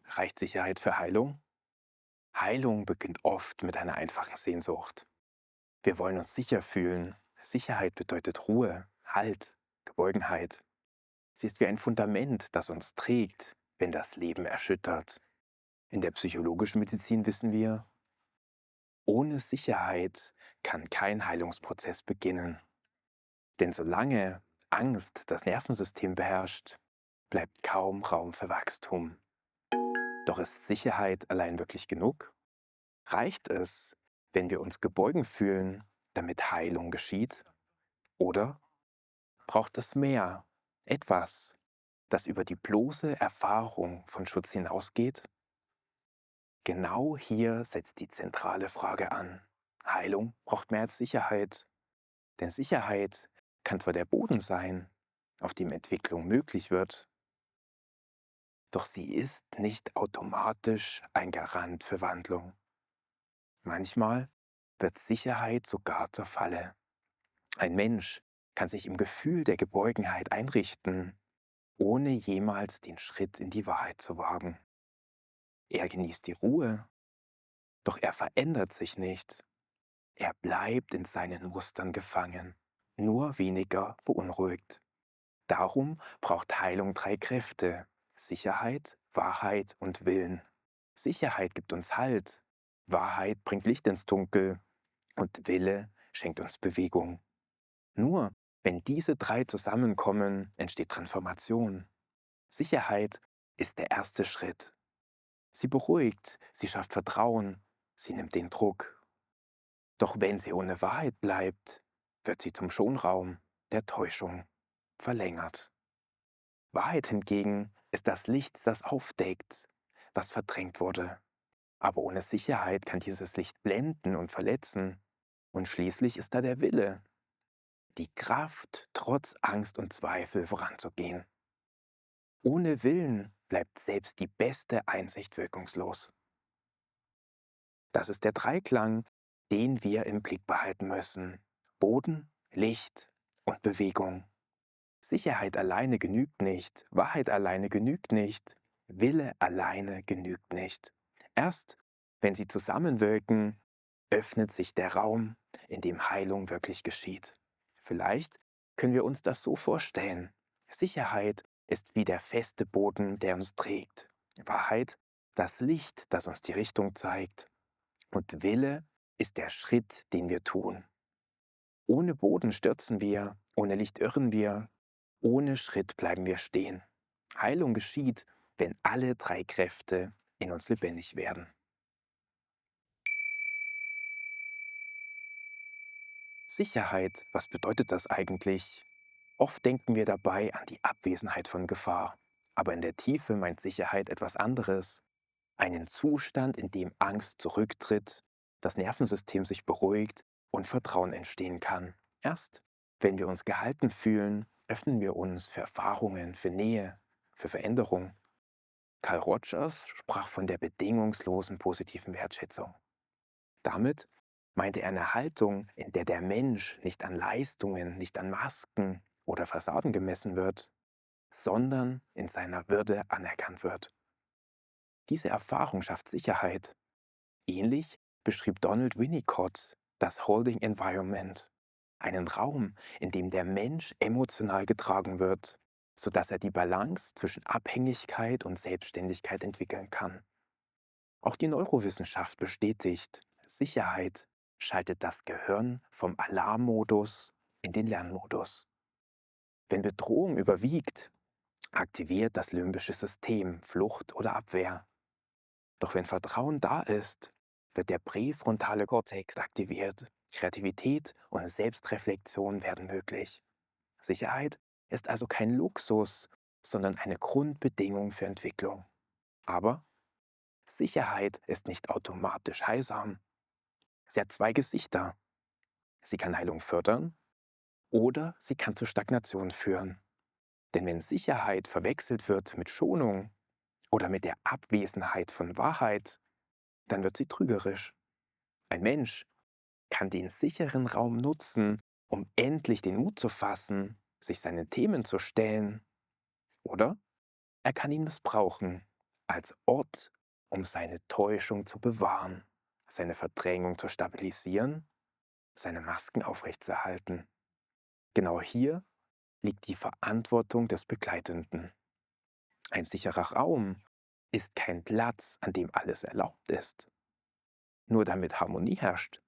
Reicht Sicherheit für Heilung? Heilung beginnt oft mit einer einfachen Sehnsucht. Wir wollen uns sicher fühlen. Sicherheit bedeutet Ruhe, Halt, Geborgenheit. Sie ist wie ein Fundament, das uns trägt, wenn das Leben erschüttert. In der psychologischen Medizin wissen wir, ohne Sicherheit kann kein Heilungsprozess beginnen. Denn solange Angst das Nervensystem beherrscht, bleibt kaum Raum für Wachstum. Doch ist Sicherheit allein wirklich genug? Reicht es, wenn wir uns geborgen fühlen, damit Heilung geschieht? Oder braucht es mehr, etwas, das über die bloße Erfahrung von Schutz hinausgeht? Genau hier setzt die zentrale Frage an. Heilung braucht mehr als Sicherheit, denn Sicherheit kann zwar der Boden sein, auf dem Entwicklung möglich wird, doch sie ist nicht automatisch ein Garant für Wandlung. Manchmal wird Sicherheit sogar zur Falle. Ein Mensch kann sich im Gefühl der Geborgenheit einrichten, ohne jemals den Schritt in die Wahrheit zu wagen. Er genießt die Ruhe, doch er verändert sich nicht. Er bleibt in seinen Mustern gefangen, nur weniger beunruhigt. Darum braucht Heilung drei Kräfte: Sicherheit, Wahrheit und Willen. Sicherheit gibt uns Halt, Wahrheit bringt Licht ins Dunkel und Wille schenkt uns Bewegung. Nur wenn diese drei zusammenkommen, entsteht Transformation. Sicherheit ist der erste Schritt. Sie beruhigt, sie schafft Vertrauen, sie nimmt den Druck. Doch wenn sie ohne Wahrheit bleibt, wird sie zum Schonraum der Täuschung verlängert. Wahrheit hingegen ist das Licht, das aufdeckt, was verdrängt wurde. Aber ohne Sicherheit kann dieses Licht blenden und verletzen. Und schließlich ist da der Wille, die Kraft, trotz Angst und Zweifel voranzugehen. Ohne Willen bleibt selbst die beste Einsicht wirkungslos. Das ist der Dreiklang, den wir im Blick behalten müssen. Boden, Licht und Bewegung. Sicherheit alleine genügt nicht, Wahrheit alleine genügt nicht, Wille alleine genügt nicht. Erst wenn sie zusammenwirken, öffnet sich der Raum, in dem Heilung wirklich geschieht. Vielleicht können wir uns das so vorstellen. Sicherheit ist wie der feste Boden, der uns trägt. Wahrheit, das Licht, das uns die Richtung zeigt. Und Wille ist der Schritt, den wir tun. Ohne Boden stürzen wir, ohne Licht irren wir, ohne Schritt bleiben wir stehen. Heilung geschieht, wenn alle drei Kräfte in uns lebendig werden. Sicherheit, was bedeutet das eigentlich? Oft denken wir dabei an die Abwesenheit von Gefahr. Aber in der Tiefe meint Sicherheit etwas anderes. Einen Zustand, in dem Angst zurücktritt, das Nervensystem sich beruhigt und Vertrauen entstehen kann. Erst wenn wir uns gehalten fühlen, öffnen wir uns für Erfahrungen, für Nähe, für Veränderung. Carl Rogers sprach von der bedingungslosen positiven Wertschätzung. Damit meinte er eine Haltung, in der der Mensch nicht an Leistungen, nicht an Masken oder Fassaden gemessen wird, sondern in seiner Würde anerkannt wird. Diese Erfahrung schafft Sicherheit. Ähnlich beschrieb Donald Winnicott das Holding Environment, einen Raum, in dem der Mensch emotional getragen wird, sodass er die Balance zwischen Abhängigkeit und Selbstständigkeit entwickeln kann. Auch die Neurowissenschaft bestätigt, Sicherheit schaltet das Gehirn vom Alarmmodus in den Lernmodus. Wenn Bedrohung überwiegt, aktiviert das limbische System Flucht oder Abwehr. Doch wenn Vertrauen da ist, wird der präfrontale Kortex aktiviert. Kreativität und Selbstreflexion werden möglich. Sicherheit ist also kein Luxus, sondern eine Grundbedingung für Entwicklung. Aber Sicherheit ist nicht automatisch heilsam. Sie hat zwei Gesichter. Sie kann Heilung fördern oder sie kann zur Stagnation führen. Denn wenn Sicherheit verwechselt wird mit Schonung oder mit der Abwesenheit von Wahrheit, dann wird sie trügerisch. Ein Mensch kann den sicheren Raum nutzen, um endlich den Mut zu fassen, sich seinen Themen zu stellen. Oder er kann ihn missbrauchen, als Ort, um seine Täuschung zu bewahren, seine Verdrängung zu stabilisieren, seine Masken aufrechtzuerhalten. Genau hier liegt die Verantwortung des Begleitenden. Ein sicherer Raum ist kein Platz, an dem alles erlaubt ist, nur damit Harmonie herrscht.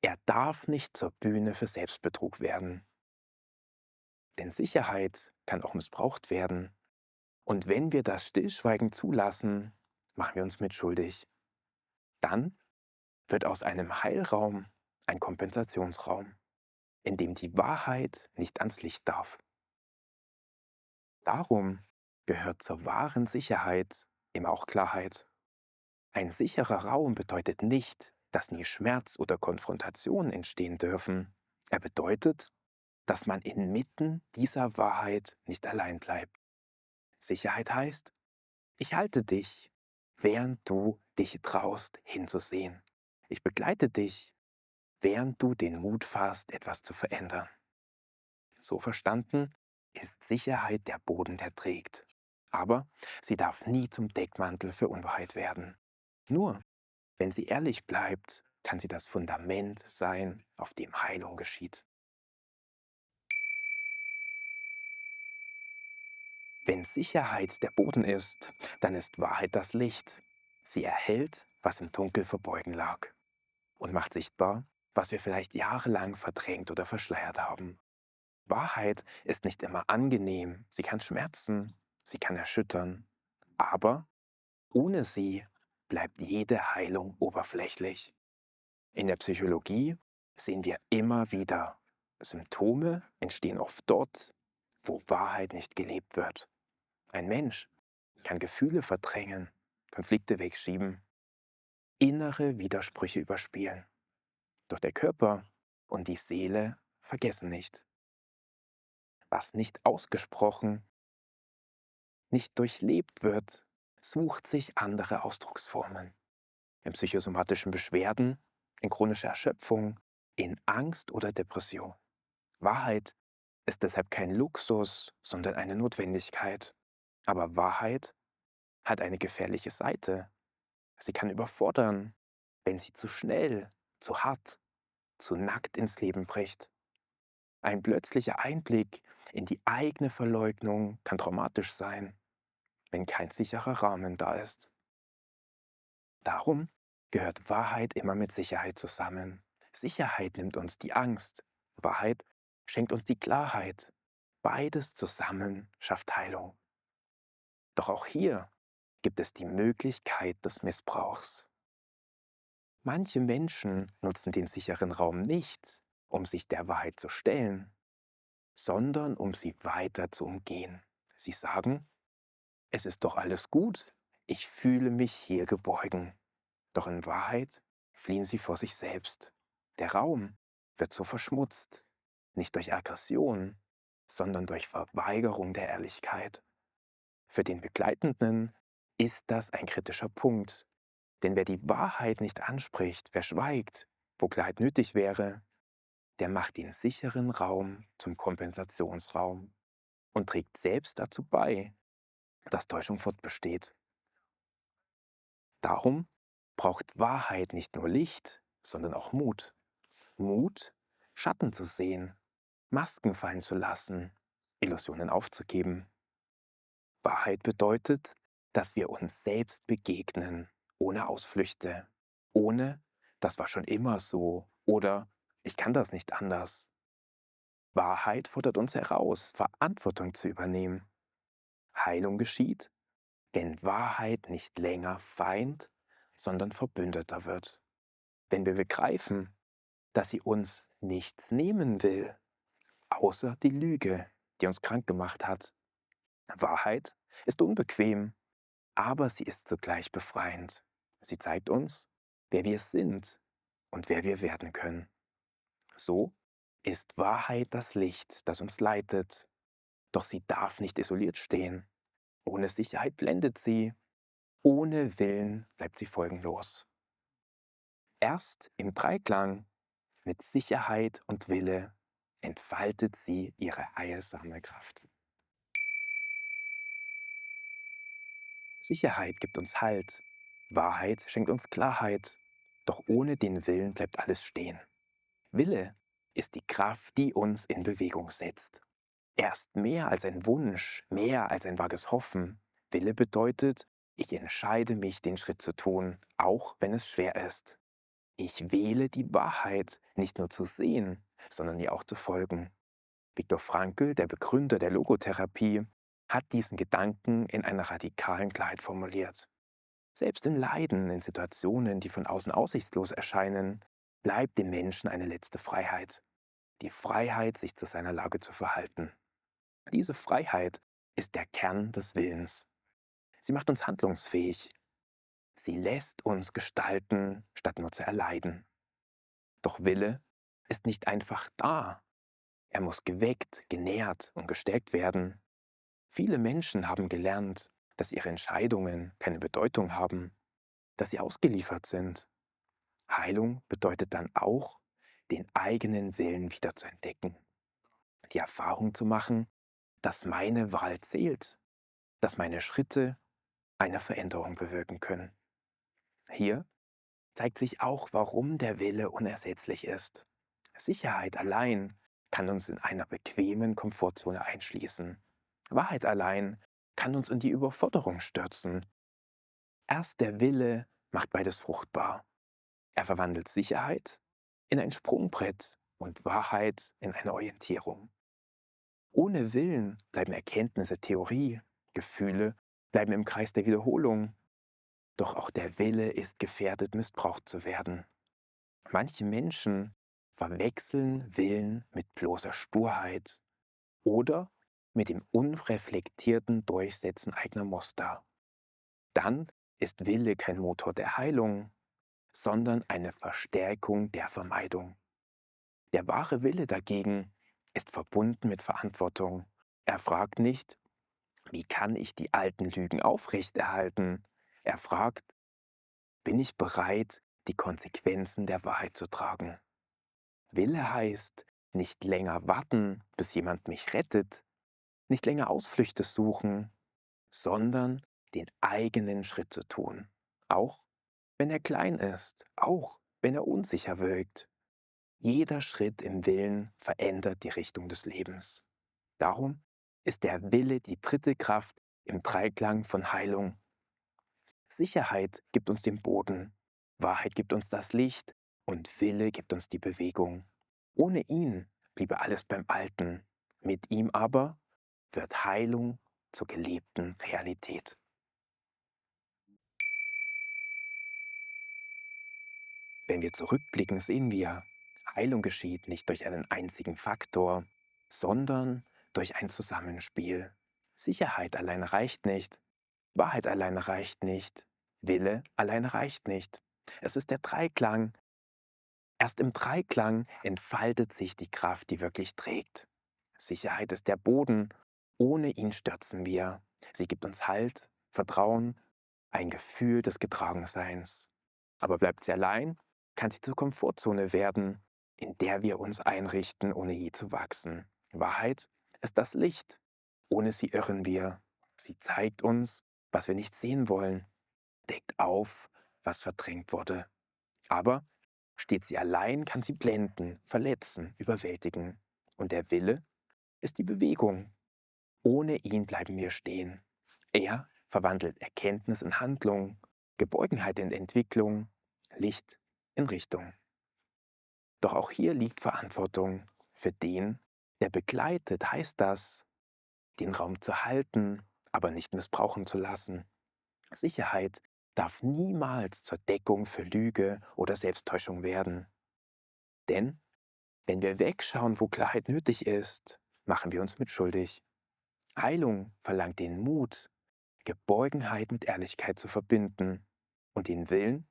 Er darf nicht zur Bühne für Selbstbetrug werden, denn Sicherheit kann auch missbraucht werden. Und wenn wir das Stillschweigen zulassen, machen wir uns mitschuldig. Dann wird aus einem Heilraum ein Kompensationsraum, in dem die Wahrheit nicht ans Licht darf. Darum gehört zur wahren Sicherheit immer auch Klarheit. Ein sicherer Raum bedeutet nicht, dass nie Schmerz oder Konfrontation entstehen dürfen. Er bedeutet, dass man inmitten dieser Wahrheit nicht allein bleibt. Sicherheit heißt, ich halte dich, während du dich traust, hinzusehen. Ich begleite dich, während du den Mut fasst, etwas zu verändern. So verstanden ist Sicherheit der Boden, der trägt. Aber sie darf nie zum Deckmantel für Unwahrheit werden. Nur, wenn sie ehrlich bleibt, kann sie das Fundament sein, auf dem Heilung geschieht. Wenn Sicherheit der Boden ist, dann ist Wahrheit das Licht. Sie erhellt, was im Dunkel verborgen lag und macht sichtbar, was wir vielleicht jahrelang verdrängt oder verschleiert haben. Wahrheit ist nicht immer angenehm, sie kann schmerzen, sie kann erschüttern, aber ohne sie bleibt jede Heilung oberflächlich. In der Psychologie sehen wir immer wieder, Symptome entstehen oft dort, wo Wahrheit nicht gelebt wird. Ein Mensch kann Gefühle verdrängen, Konflikte wegschieben, innere Widersprüche überspielen. Doch der Körper und die Seele vergessen nicht. Was nicht ausgesprochen, nicht durchlebt wird, sucht sich andere Ausdrucksformen. In psychosomatischen Beschwerden, in chronischer Erschöpfung, in Angst oder Depression. Wahrheit ist deshalb kein Luxus, sondern eine Notwendigkeit. Aber Wahrheit hat eine gefährliche Seite. Sie kann überfordern, wenn sie zu schnell, zu hart, zu nackt ins Leben bricht. Ein plötzlicher Einblick in die eigene Verleugnung kann traumatisch sein, wenn kein sicherer Rahmen da ist. Darum gehört Wahrheit immer mit Sicherheit zusammen. Sicherheit nimmt uns die Angst. Wahrheit schenkt uns die Klarheit. Beides zusammen schafft Heilung. Doch auch hier gibt es die Möglichkeit des Missbrauchs. Manche Menschen nutzen den sicheren Raum nicht, um sich der Wahrheit zu stellen, sondern um sie weiter zu umgehen. Sie sagen, es ist doch alles gut, ich fühle mich hier geborgen. Doch in Wahrheit fliehen sie vor sich selbst. Der Raum wird so verschmutzt, nicht durch Aggression, sondern durch Verweigerung der Ehrlichkeit. Für den Begleitenden ist das ein kritischer Punkt, denn wer die Wahrheit nicht anspricht, wer schweigt, wo Klarheit nötig wäre, der macht den sicheren Raum zum Kompensationsraum und trägt selbst dazu bei, dass Täuschung fortbesteht. Darum braucht Wahrheit nicht nur Licht, sondern auch Mut. Mut, Schatten zu sehen, Masken fallen zu lassen, Illusionen aufzugeben. Wahrheit bedeutet, dass wir uns selbst begegnen, ohne Ausflüchte, ohne das war schon immer so oder ich kann das nicht anders. Wahrheit fordert uns heraus, Verantwortung zu übernehmen. Heilung geschieht, wenn Wahrheit nicht länger Feind, sondern Verbündeter wird. Wenn wir begreifen, dass sie uns nichts nehmen will, außer die Lüge, die uns krank gemacht hat. Wahrheit ist unbequem, aber sie ist zugleich befreiend. Sie zeigt uns, wer wir sind und wer wir werden können. So ist Wahrheit das Licht, das uns leitet, doch sie darf nicht isoliert stehen. Ohne Sicherheit blendet sie, ohne Willen bleibt sie folgenlos. Erst im Dreiklang mit Sicherheit und Wille entfaltet sie ihre heilsame Kraft. Sicherheit gibt uns Halt. Wahrheit schenkt uns Klarheit. Doch ohne den Willen bleibt alles stehen. Wille ist die Kraft, die uns in Bewegung setzt. Er ist mehr als ein Wunsch, mehr als ein vages Hoffen. Wille bedeutet, ich entscheide mich, den Schritt zu tun, auch wenn es schwer ist. Ich wähle die Wahrheit, nicht nur zu sehen, sondern ihr auch zu folgen. Viktor Frankl, der Begründer der Logotherapie, hat diesen Gedanken in einer radikalen Klarheit formuliert. Selbst in Leiden, in Situationen, die von außen aussichtslos erscheinen, bleibt dem Menschen eine letzte Freiheit. Die Freiheit, sich zu seiner Lage zu verhalten. Diese Freiheit ist der Kern des Willens. Sie macht uns handlungsfähig. Sie lässt uns gestalten, statt nur zu erleiden. Doch Wille ist nicht einfach da. Er muss geweckt, genährt und gestärkt werden. Viele Menschen haben gelernt, dass ihre Entscheidungen keine Bedeutung haben, dass sie ausgeliefert sind. Heilung bedeutet dann auch, den eigenen Willen wieder zu entdecken. Die Erfahrung zu machen, dass meine Wahl zählt, dass meine Schritte eine Veränderung bewirken können. Hier zeigt sich auch, warum der Wille unersetzlich ist. Sicherheit allein kann uns in einer bequemen Komfortzone einschließen. Wahrheit allein kann uns in die Überforderung stürzen. Erst der Wille macht beides fruchtbar. Er verwandelt Sicherheit in ein Sprungbrett und Wahrheit in eine Orientierung. Ohne Willen bleiben Erkenntnisse Theorie, Gefühle bleiben im Kreis der Wiederholung. Doch auch der Wille ist gefährdet, missbraucht zu werden. Manche Menschen verwechseln Willen mit bloßer Sturheit oder mit dem unreflektierten Durchsetzen eigener Muster. Dann ist Wille kein Motor der Heilung, sondern eine Verstärkung der Vermeidung. Der wahre Wille dagegen ist verbunden mit Verantwortung. Er fragt nicht, wie kann ich die alten Lügen aufrechterhalten? Er fragt, bin ich bereit, die Konsequenzen der Wahrheit zu tragen? Wille heißt, nicht länger warten, bis jemand mich rettet, nicht länger Ausflüchte suchen, sondern den eigenen Schritt zu tun. Auch wenn er klein ist, auch wenn er unsicher wirkt. Jeder Schritt im Willen verändert die Richtung des Lebens. Darum ist der Wille die dritte Kraft im Dreiklang von Heilung. Sicherheit gibt uns den Boden, Wahrheit gibt uns das Licht und Wille gibt uns die Bewegung. Ohne ihn bliebe alles beim Alten, mit ihm aber wird Heilung zur gelebten Realität. Wenn wir zurückblicken, sehen wir, Heilung geschieht nicht durch einen einzigen Faktor, sondern durch ein Zusammenspiel. Sicherheit allein reicht nicht, Wahrheit allein reicht nicht, Wille allein reicht nicht. Es ist der Dreiklang. Erst im Dreiklang entfaltet sich die Kraft, die wirklich trägt. Sicherheit ist der Boden, ohne ihn stürzen wir. Sie gibt uns Halt, Vertrauen, ein Gefühl des Getragenseins. Aber bleibt sie allein, kann sie zur Komfortzone werden, in der wir uns einrichten, ohne je zu wachsen. Wahrheit ist das Licht. Ohne sie irren wir. Sie zeigt uns, was wir nicht sehen wollen, deckt auf, was verdrängt wurde. Aber steht sie allein, kann sie blenden, verletzen, überwältigen. Und der Wille ist die Bewegung. Ohne ihn bleiben wir stehen. Er verwandelt Erkenntnis in Handlung, Geborgenheit in Entwicklung, Licht in Richtung. Doch auch hier liegt Verantwortung. Für den, der begleitet, heißt das, den Raum zu halten, aber nicht missbrauchen zu lassen. Sicherheit darf niemals zur Deckung für Lüge oder Selbsttäuschung werden. Denn wenn wir wegschauen, wo Klarheit nötig ist, machen wir uns mitschuldig. Heilung verlangt den Mut, Geborgenheit mit Ehrlichkeit zu verbinden und den Willen,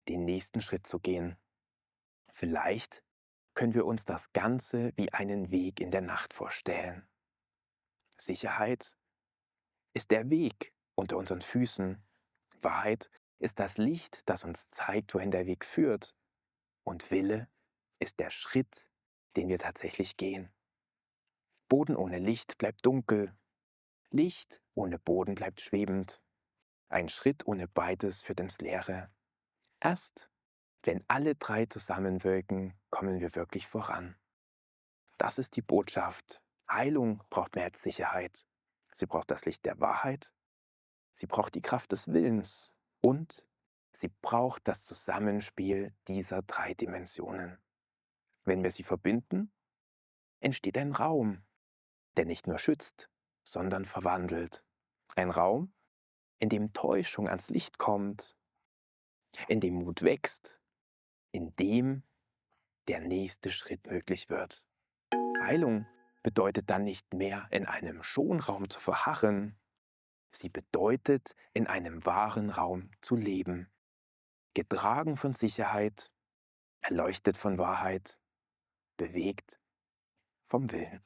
den nächsten Schritt zu gehen. Vielleicht können wir uns das Ganze wie einen Weg in der Nacht vorstellen. Sicherheit ist der Weg unter unseren Füßen. Wahrheit ist das Licht, das uns zeigt, wohin der Weg führt. Und Wille ist der Schritt, den wir tatsächlich gehen. Boden ohne Licht bleibt dunkel. Licht ohne Boden bleibt schwebend. Ein Schritt ohne beides führt ins Leere. Erst wenn alle drei zusammenwirken, kommen wir wirklich voran. Das ist die Botschaft. Heilung braucht mehr als Sicherheit. Sie braucht das Licht der Wahrheit, sie braucht die Kraft des Willens und sie braucht das Zusammenspiel dieser drei Dimensionen. Wenn wir sie verbinden, entsteht ein Raum, der nicht nur schützt, sondern verwandelt. Ein Raum, in dem Täuschung ans Licht kommt, in dem Mut wächst, in dem der nächste Schritt möglich wird. Heilung bedeutet dann nicht mehr, in einem Schonraum zu verharren. Sie bedeutet, in einem wahren Raum zu leben, getragen von Sicherheit, erleuchtet von Wahrheit, bewegt vom Willen.